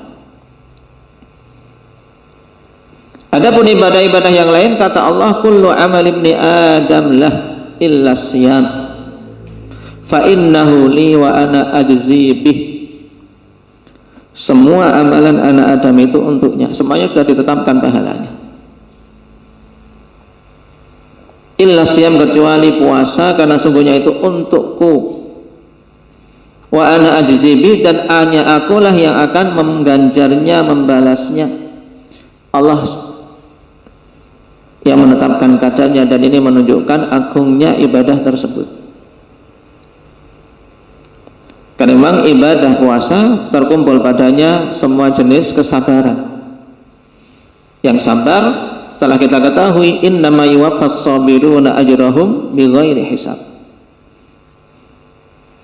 C: Adapun ibadah-ibadah yang lain, kata Allah, kullu amal ibni adam lah illa siyam fa innahu li wa ana ajzi bih. Semua amalan anak Adam itu untuknya, semuanya sudah ditetapkan pahalanya. Illa siyam, kecuali puasa, karena sungguhnya itu untukku. Wa ana ajzi bih, dan hanya akulah yang akan mengganjarnya, membalasnya. Allah yang menetapkan kadarnya, dan ini menunjukkan agungnya ibadah tersebut. Karena memang ibadah puasa terkumpul padanya semua jenis kesabaran. Yang sabar telah kita ketahui, innama yuwaffas sabiruna ajrahum bighairi hisab.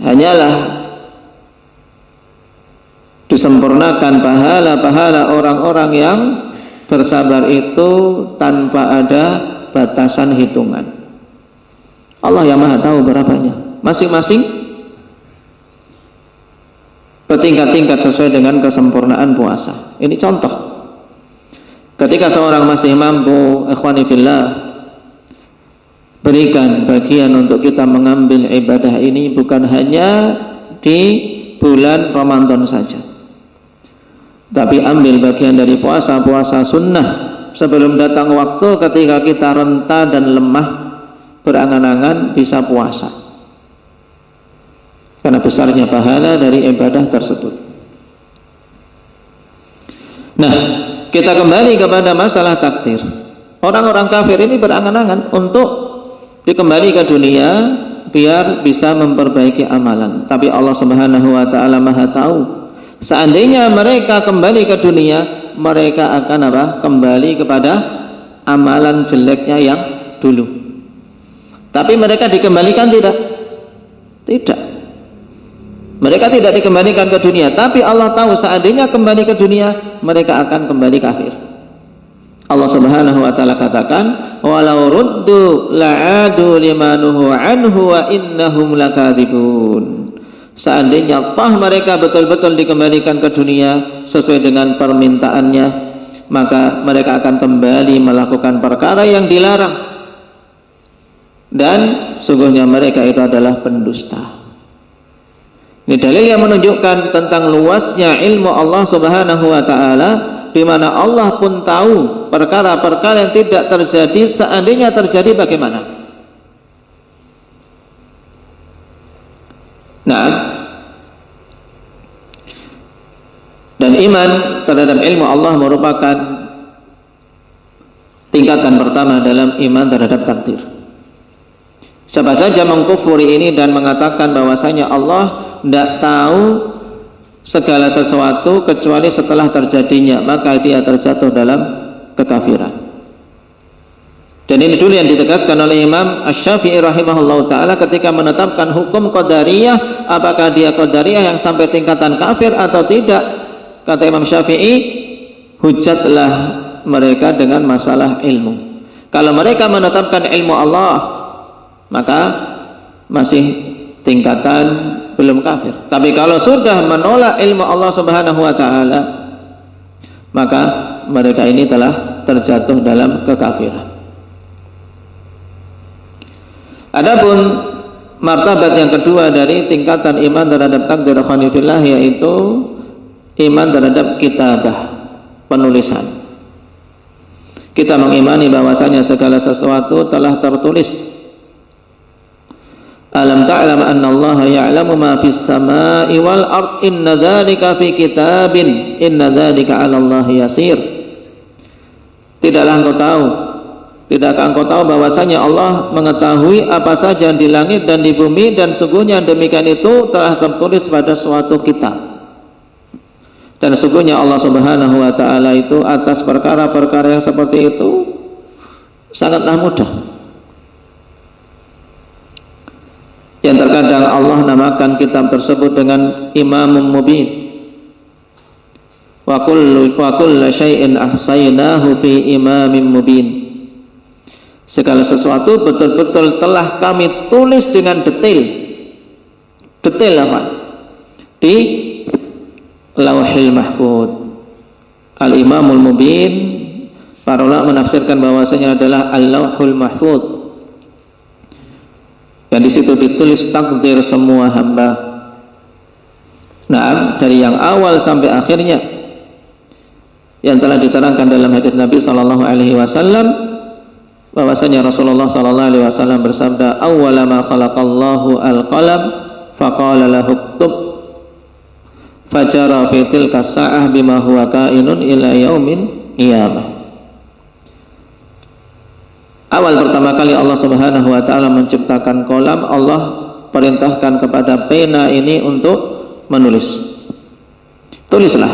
C: Hanyalah disempurnakan pahala-pahala orang-orang yang bersabar itu tanpa ada batasan hitungan. Allah yang Maha tahu berapanya. Masing-masing bertingkat-tingkat sesuai dengan kesempurnaan puasa. Ini contoh. Ketika seorang masih mampu, ikhwani fillah, berikan bagian untuk kita mengambil ibadah ini bukan hanya di bulan Ramadan saja, tapi ambil bagian dari puasa sunnah sebelum datang waktu ketika kita renta dan lemah, berangan-angan bisa puasa, karena besarnya pahala dari ibadah tersebut. Nah, kita kembali kepada masalah takdir. Orang-orang kafir ini berangan-angan untuk dikembali ke dunia biar bisa memperbaiki amalan, tapi Allah Subhanahu wa taala Maha tahu. Seandainya mereka kembali ke dunia, mereka akan apa? Kembali kepada amalan jeleknya yang dulu. Tapi mereka dikembalikan tidak? Tidak. Mereka tidak dikembalikan ke dunia, tapi Allah tahu seandainya kembali ke dunia, mereka akan kembali kafir. Allah Subhanahu wa taala katakan, "Walau ruddu la'adu limanuhu anhu wa innahum lakadzibun." Seandainya mereka betul-betul dikembalikan ke dunia sesuai dengan permintaannya, maka mereka akan kembali melakukan perkara yang dilarang, dan sungguhnya mereka itu adalah pendusta. Ini dalil yang menunjukkan tentang luasnya ilmu Allah Subhanahu wa taala, di mana Allah pun tahu perkara-perkara yang tidak terjadi. Seandainya terjadi bagaimana? Nah, dan iman terhadap ilmu Allah merupakan tingkatan pertama dalam iman terhadap takdir. Siapa saja mengkufuri ini dan mengatakan bahwasanya Allah tidak tahu segala sesuatu kecuali setelah terjadinya, maka dia terjatuh dalam kekafiran. Dan ini dulu yang ditegaskan oleh Imam Asy-Syafi'i rahimahullah ta'ala ketika menetapkan hukum Qadariyah, apakah dia Qadariyah yang sampai tingkatan kafir atau tidak. Kata Imam Syafi'i, hujatlah mereka dengan masalah ilmu. Kalau mereka menetapkan ilmu Allah, maka masih tingkatan belum kafir. Tapi kalau sudah menolak ilmu Allah Subhanahu wa ta'ala, maka mereka ini telah terjatuh dalam kekafiran. Adapun martabat yang kedua dari tingkatan iman terhadap takdir khanifillah, yaitu iman terhadap kitabah, penulisan. Kita mengimani bahwasanya segala sesuatu telah tertulis. Alam ta'lam anna Allah ya'lamu ma fis samai wal ard, inna dzalika fi kitabin, inna dzalika 'ala Allah yasir. Tidakkah engkau tahu bahwasanya Allah mengetahui apa saja di langit dan di bumi, dan sungguhnya demikian itu telah tertulis pada suatu kitab. Dan sesungguhnya Allah Subhanahu wa ta'ala itu atas perkara-perkara yang seperti itu sangatlah mudah. Yang terkadang Allah namakan kitab tersebut dengan Imamum Mubin. Wa kullu syai'in ahsaynahu fi imamin mubin. Segala sesuatu betul-betul telah kami tulis dengan detail. Detail apa? Di Lauhil Mahfud. Al-Imamul Mubin, para ulama menafsirkan bahwasanya adalah Al-Lauhul Mahfud. Dan di situ ditulis takdir semua hamba. Nah, dari yang awal sampai akhirnya, yang telah diterangkan dalam hadis Nabi sallallahu alaihi wasallam bahwasanya Rasulullah sallallahu alaihi wasallam bersabda, "Awwala ma khalaqallahu al-qalam faqala lahu uktub." Fajara fi tilka sa'ah bima huwa kainun ila yaumin qiyamah. Awal pertama kali Allah Subhanahu wa taala menciptakan kolam, Allah perintahkan kepada pena ini untuk menulis. Tulislah.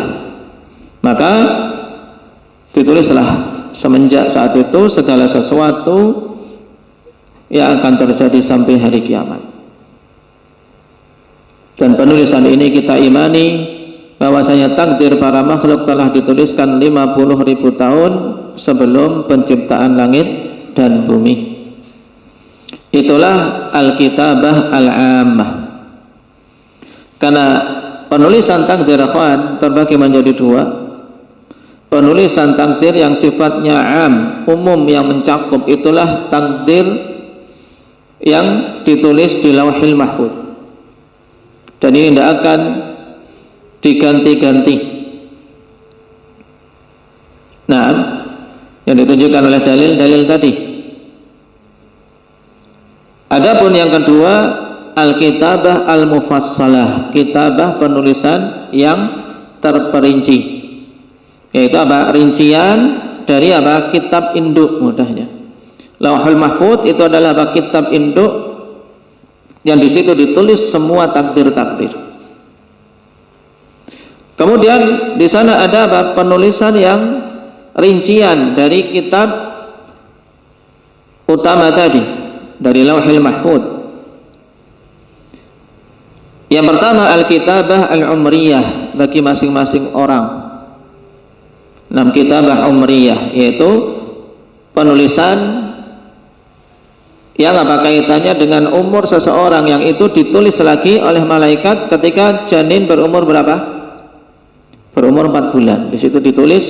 C: Maka ditulislah. Semenjak saat itu segala sesuatu yang akan terjadi sampai hari kiamat. Dan penulisan ini kita imani bahwasanya takdir para makhluk telah dituliskan 50.000 tahun sebelum penciptaan langit dan bumi. Itulah Al-Kitabah Al-Ammah. Karena penulisan takdir akhwan terbagi menjadi dua. Penulisan takdir yang sifatnya am, umum, yang mencakup, itulah takdir yang ditulis di Lauhil Mahfud. Dan ini tidak akan diganti-ganti. Nah, yang ditunjukkan oleh dalil-dalil tadi. Adapun yang kedua, Al-Kitabah Al-Mufassalah, kitabah penulisan yang terperinci. Yaitu apa? Rincian dari apa? Kitab induk, mudahnya. Lauhul Mahfud itu adalah apa? Kitab induk yang di situ ditulis semua takdir-takdir. Kemudian di sana ada apa? Penulisan yang rincian dari kitab utama tadi, dari Lauhil Mahfud. Yang pertama Al-Kitabah Al-Umriyah, bagi masing-masing orang. 6 kitabah umriyah, yaitu penulisan yang apa kaitannya dengan umur seseorang, yang itu ditulis lagi oleh malaikat ketika janin berumur berapa? Berumur 4 bulan. Di situ ditulis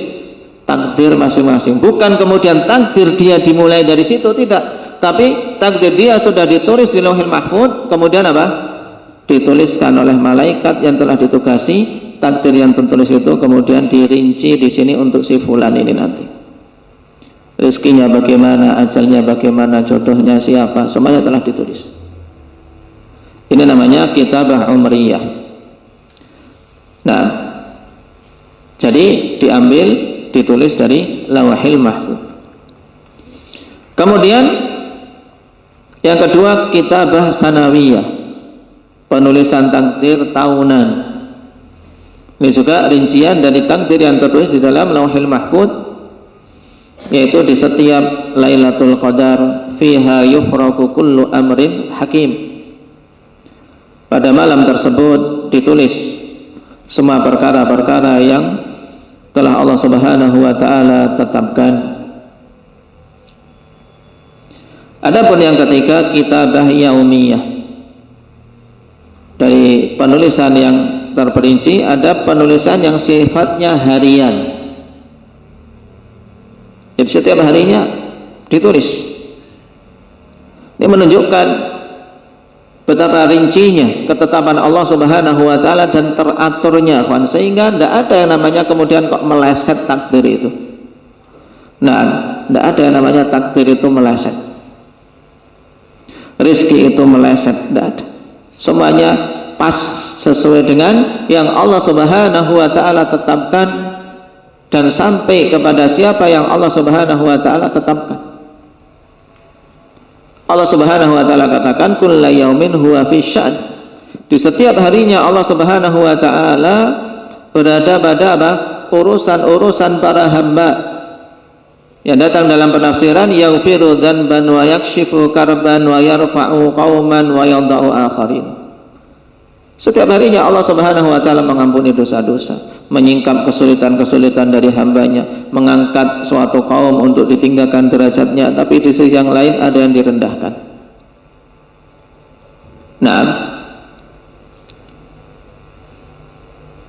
C: takdir masing-masing. Bukan kemudian takdir dia dimulai dari situ, tidak. Tapi takdir dia sudah ditulis di Lauhil Mahfud, kemudian apa? Dituliskan oleh malaikat yang telah ditugasi. Takdir yang tertulis itu kemudian dirinci di sini untuk si fulan ini nanti. Rezekinya bagaimana, ajalnya bagaimana, jodohnya siapa, semuanya telah ditulis. Ini namanya kitabah umriyah. Nah, jadi diambil, ditulis dari Lauhil Mahfud. Kemudian yang kedua kitabah sanawiyah, penulisan takdir tahunan. Ini juga rincian dari takdir yang tertulis di dalam Lauhil Mahfud, yaitu di setiap Lailatul Qadar fiha yufraqu kullu amrin hakim. Pada malam tersebut ditulis semua perkara-perkara yang telah Allah Subhanahu wa taala tetapkan. Adapun yang ketiga kitabah yaumiyah, dari penulisan yang terperinci ada penulisan yang sifatnya harian. Jadi setiap harinya ditulis. Ini menunjukkan betapa rincinya ketetapan Allah Subhanahu wa taala dan teraturnya, sehingga tidak ada yang namanya kemudian kok meleset takdir itu. Nah, Tidak ada yang namanya takdir itu meleset, rizki itu meleset, tidak ada. Semuanya pas sesuai dengan yang Allah Subhanahu wa ta'ala tetapkan, dan sampai kepada siapa yang Allah Subhanahu wa ta'ala tetapkan. Allah Subhanahu wa ta'ala katakan kulla yaumin huwa fi sya'n. Di setiap harinya Allah Subhanahu wa ta'ala berada pada apa? Urusan-urusan para hamba. Yang datang dalam penafsiran yaghfiru dzanban wa yakshifu karban wa yarfa'u qauman wa yadha'u akharin. Setiap harinya Allah Subhanahu wa ta'ala mengampuni dosa-dosa, menyingkap kesulitan-kesulitan dari hambanya, mengangkat suatu kaum untuk ditinggalkan derajatnya, tapi di sisi yang lain ada yang direndahkan. Nah,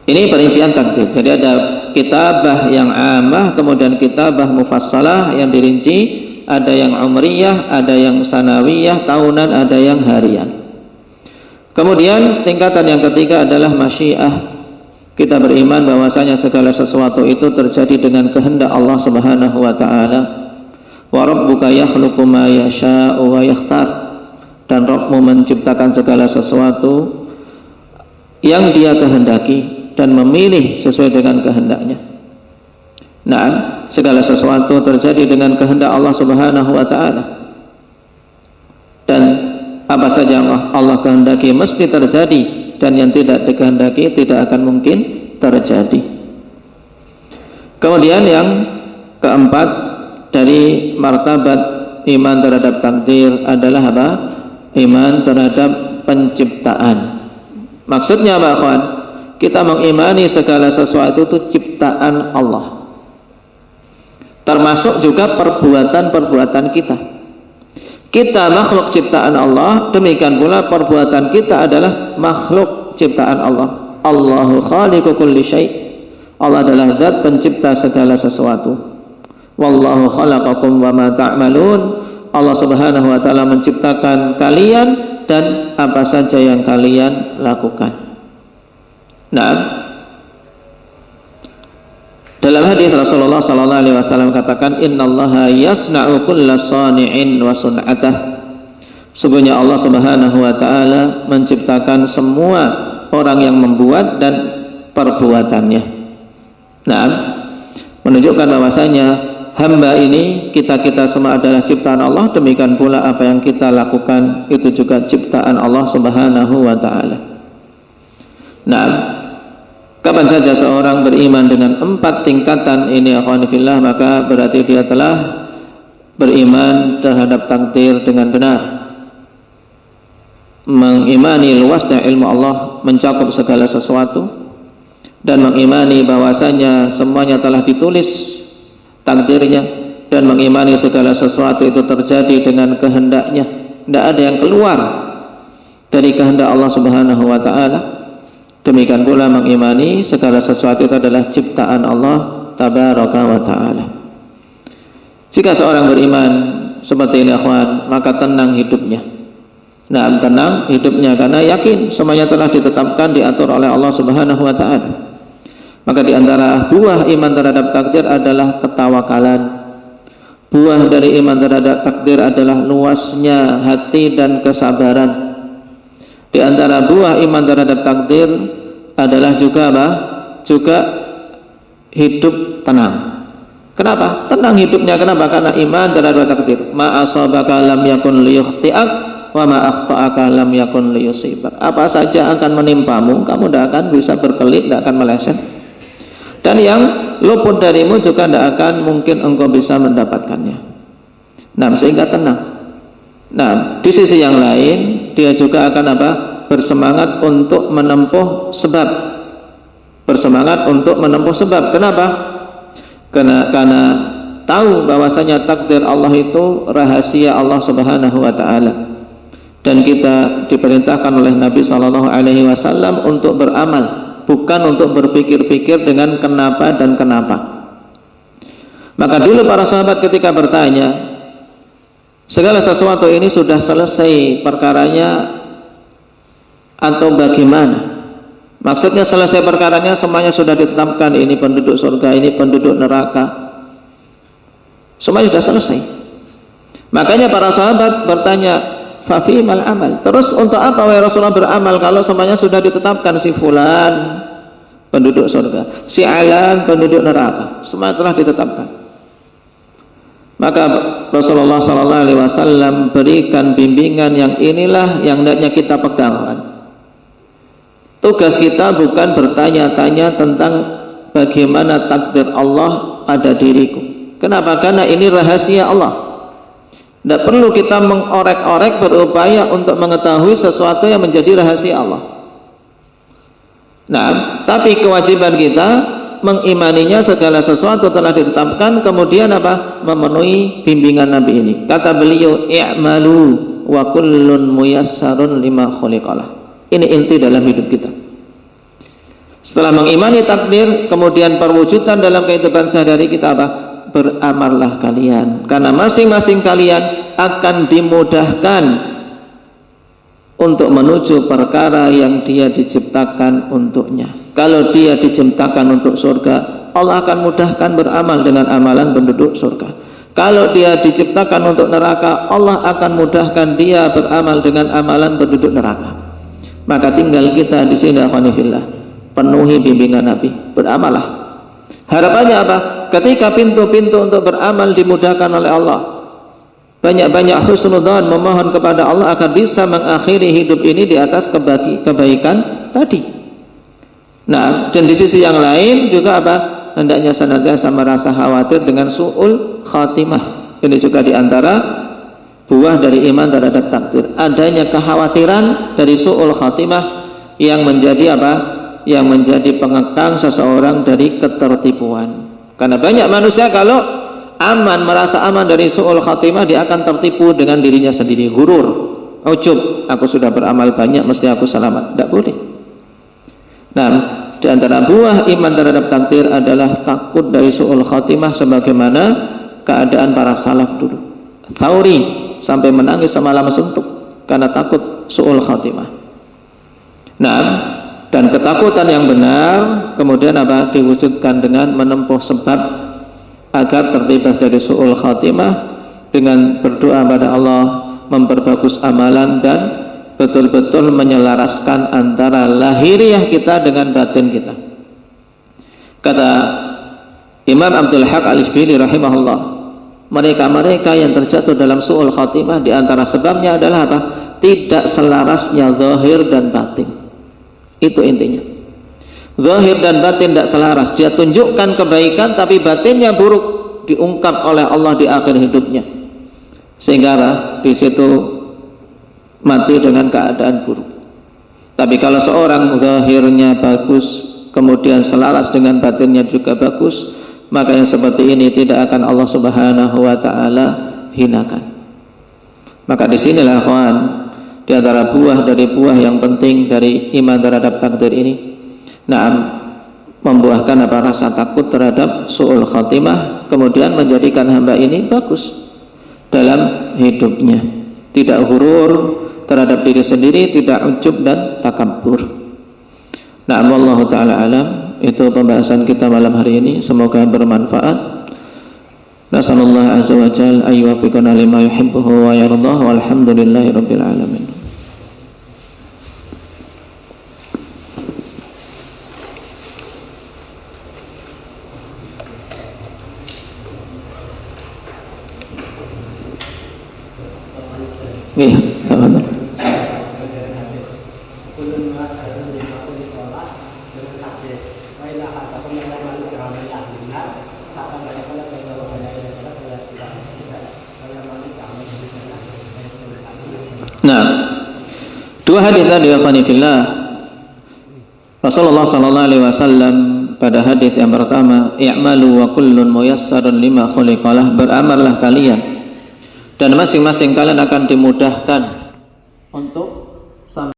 C: ini perincian takdir. Jadi ada kitabah yang amah, kemudian kitabah mufassalah yang dirinci, ada yang umriyah, ada yang sanawiyah, tahunan, ada yang harian. Kemudian tingkatan yang ketiga adalah masyiah. Kita beriman bahwasanya segala sesuatu itu terjadi dengan kehendak Allah Subhanahu wa ta'ala. Wa rabbuka yakhluqu ma yasha'u wa yakhtar. Dan Rabbmu menciptakan segala sesuatu yang Dia kehendaki dan memilih sesuai dengan kehendaknya. Nah, segala sesuatu terjadi dengan kehendak Allah Subhanahu wa ta'ala. Dan apa saja yang Allah kehendaki mesti terjadi, dan yang tidak dikehendaki tidak akan mungkin terjadi. Kemudian yang keempat dari martabat iman terhadap takdir adalah apa? Iman terhadap penciptaan. Maksudnya apa, kawan? Kita mengimani segala sesuatu itu ciptaan Allah, termasuk juga perbuatan-perbuatan kita. Kita makhluk ciptaan Allah, demikian pula perbuatan kita adalah makhluk ciptaan Allah. Allahu khaliqu kulli syai'. Allah adalah zat pencipta segala sesuatu. Wallahu khalaqakum wa ma ta'malun. Allah Subhanahu wa ta'ala menciptakan kalian dan apa saja yang kalian lakukan. Nah, dalam hadis Rasulullah sallallahu alaihi wasallam katakan innallaha yasna'u kulla sani'in wa sun'atah. Sungguhnya Allah Subhanahu wa taala menciptakan semua orang yang membuat dan perbuatannya. Nah, menunjukkan bahwasanya hamba ini kita semua adalah ciptaan Allah, demikian pula apa yang kita lakukan itu juga ciptaan Allah Subhanahu wa taala. Nah, kapan saja seorang beriman dengan 4 tingkatan ini, akhwani fillah, maka berarti dia telah beriman terhadap takdir dengan benar. Mengimani luasnya ilmu Allah mencakup segala sesuatu, dan mengimani bahwasanya semuanya telah ditulis takdirnya, dan mengimani segala sesuatu itu terjadi dengan kehendaknya. Tidak ada yang keluar dari kehendak Allah Subhanahu wa ta'ala. Demikian pula mengimani segala sesuatu itu adalah ciptaan Allah Tabaraka wa ta'ala. Jika seorang beriman seperti ini, akhwan, maka tenang hidupnya. Nah, tenang hidupnya karena yakin semuanya telah ditetapkan, diatur oleh Allah Subhanahu wa ta'ala. Maka di antara buah iman terhadap takdir adalah ketawakalan. Buah dari iman terhadap takdir adalah luasnya hati dan kesabaran. Di antara buah iman terhadap takdir adalah juga apa? Juga hidup tenang. Kenapa? Tenang hidupnya. Kenapa? Karena iman terhadap takdir. Ma asabaka lam yakun liyukhti'ak wa ma akhta'aka lam yakun liyusibak. Apa saja akan menimpamu, kamu tidak akan bisa berkelit, tidak akan meleset. Dan yang luput darimu juga tidak akan mungkin engkau bisa mendapatkannya. Nah, sehingga tenang. Nah, di sisi yang lain dia juga akan apa? Bersemangat untuk menempuh sebab. Bersemangat untuk menempuh sebab. Kenapa? Karena tahu bahwasanya takdir Allah itu rahasia Allah Subhanahu wa ta'ala. Dan kita diperintahkan oleh Nabi sallallahu alaihi wasallam untuk beramal, bukan untuk berpikir-pikir dengan kenapa dan kenapa. Maka dulu para sahabat ketika bertanya, segala sesuatu ini sudah selesai perkaranya atau bagaimana? Maksudnya selesai perkaranya, semuanya sudah ditetapkan, ini penduduk surga, ini penduduk neraka. Semua sudah selesai. Makanya para sahabat bertanya, fa fimal amal? Terus untuk apa wahai Rasulullah beramal kalau semuanya sudah ditetapkan, si fulan penduduk surga, si alan penduduk neraka, semua telah ditetapkan. Maka Rasulullah SAW berikan bimbingan yang inilah yang hendaknya kita pegang. Tugas kita bukan bertanya-tanya tentang bagaimana takdir Allah pada diriku. Kenapa? Karena ini rahasia Allah. Tidak perlu kita mengorek-orek berupaya untuk mengetahui sesuatu yang menjadi rahasia Allah. Nah, tapi kewajiban kita mengimaninya segala sesuatu telah ditetapkan, kemudian apa? Memenuhi bimbingan Nabi ini. Kata beliau, i'malu wa kullun muyassarun lima khuliqalah. Ini inti dalam hidup kita. Setelah mengimani takdir, kemudian perwujudan dalam kehidupan sehari-hari kita apa? Beramallah kalian, karena masing-masing kalian akan dimudahkan untuk menuju perkara yang dia diciptakan untuknya. Kalau dia diciptakan untuk surga, Allah akan mudahkan beramal dengan amalan penduduk surga. Kalau dia diciptakan untuk neraka, Allah akan mudahkan dia beramal dengan amalan penduduk neraka. Maka tinggal kita di sini, akhwanifillah, penuhi bimbingan Nabi, beramallah. Harapannya apa? Ketika pintu-pintu untuk beramal dimudahkan oleh Allah, banyak-banyak husnudzan, memohon kepada Allah agar bisa mengakhiri hidup ini di atas kebaikan tadi. Nah, dan di sisi yang lain juga apa? Hendaknya senantiasa merasa khawatir dengan su'ul khatimah. Ini juga diantara buah dari iman terhadap takdir. Adanya kekhawatiran dari su'ul khatimah yang menjadi apa? Yang menjadi pengekang seseorang dari ketertipuan. Karena banyak manusia kalau aman, merasa aman dari su'ul khatimah, dia akan tertipu dengan dirinya sendiri, gurur, ujub, aku sudah beramal banyak mesti aku selamat. Tidak boleh. Nah, di antara buah iman terhadap takdir adalah takut dari su'ul khatimah, sebagaimana keadaan para salaf dulu. Tsauri sampai menangis semalam suntuk karena takut su'ul khatimah. Nah, dan ketakutan yang benar kemudian apa? Diwujudkan dengan menempuh sebab agar terbebas dari su'ul khatimah dengan berdoa pada Allah, memperbagus amalan, dan betul-betul menyelaraskan antara lahiriah kita dengan batin kita. Kata Imam Abdul Haq Al-Ishbili rahimahullah, mereka-mereka yang terjatuh dalam su'ul khatimah di antara sebabnya adalah apa? Tidak selarasnya zahir dan batin. Itu intinya. Zahir dan batin tidak selaras. Dia tunjukkan kebaikan tapi batinnya buruk, diungkap oleh Allah di akhir hidupnya. Sehingga di situ mati dengan keadaan buruk. Tapi kalau seorang zahirnya bagus, kemudian selaras dengan batinnya juga bagus, maka yang seperti ini tidak akan Allah Subhanahu wa taala hinakan. Maka disinilah kawan, di antara buah dari buah yang penting dari iman terhadap takdir ini, membuahkan apa? Rasa takut terhadap su'ul khatimah, kemudian menjadikan hamba ini bagus dalam hidupnya, tidak hurur terhadap diri sendiri, tidak ujub dan takabbur. Wallahu ta'ala alam. Itu pembahasan kita malam hari ini, semoga bermanfaat. Nasallallahu azza wa jalla ay yuwaffiqana lima yuhibbuhu wa yardah, walhamdulillahi rabbil alamin. Iya, sama-sama. Nah, dua hadis tadi ya fillah. Rasulullah sallallahu alaihi wasallam pada hadis yang pertama, i'malu wa kullun muyassarun lima khuliqalah, beramallah kalian dan masing-masing kalian akan dimudahkan untuk